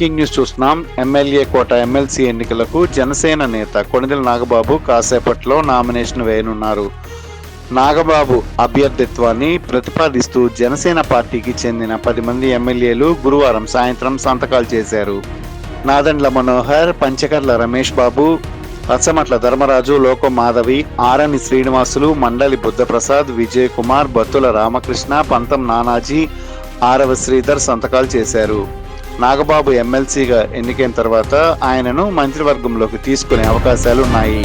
Breaking news చూస్తున్నాం. MLA కోట MLC ఎన్నికలకు జనసేన నేత కొణిదెల నాగబాబు కాసేపట్లో నామినేషన్ వేయనున్నారు. నాగబాబు అభ్యర్థిత్వాన్ని ప్రతిపాదిస్తూ జనసేన పార్టీకి చెందిన 10 మంది ఎమ్మెల్యేలు గురువారం సాయంత్రం సంతకాలు చేశారు. నాదెండ్ల మనోహర్, పంచకర్ల రమేష్ బాబు, పచ్చమట్ల ధర్మరాజు, లోకం మాధవి, ఆరణి శ్రీనివాసులు, మండలి బుద్ధప్రసాద్, విజయ్ కుమార్, బత్తుల రామకృష్ణ, పంతం నానాజీ, ఆరవ శ్రీధర్ సంతకాలు చేశారు. నాగబాబు ఎమ్మెల్సీగా ఎన్నికైన తర్వాత ఆయనను మంత్రివర్గంలోకి తీసుకునే అవకాశాలున్నాయి.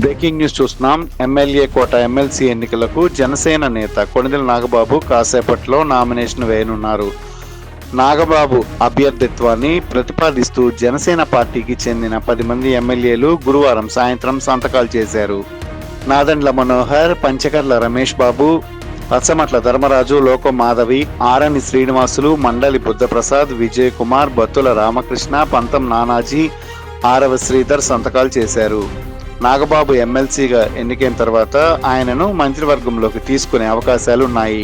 బ్రేకింగ్ న్యూస్ చూస్తున్నాం. ఎమ్మెల్యే కోట ఎమ్మెల్సీ ఎన్నికలకు జనసేన నేత కొణిదెల నాగబాబు కాసేపట్లో నామినేషన్ వేయనున్నారు. నాగబాబు అభ్యర్థిత్వాన్ని ప్రతిపాదిస్తూ జనసేన పార్టీకి చెందిన 10 మంది ఎమ్మెల్యేలు గురువారం సాయంత్రం సంతకాలు చేశారు. నాదెండ్ల మనోహర్, పంచకర్ల రమేష్ బాబు, పచ్చమట్ల ధర్మరాజు, లోకం మాధవి, ఆరణి శ్రీనివాసులు, మండలి బుద్ధప్రసాద్, విజయ్ కుమార్, బత్తుల రామకృష్ణ, పంతం నానాజీ, ఆరవ శ్రీధర్ సంతకాలు చేశారు. నాగబాబు ఎమ్మెల్సీగా ఎన్నికైన తర్వాత ఆయనను మంత్రివర్గంలోకి తీసుకునే అవకాశాలున్నాయి.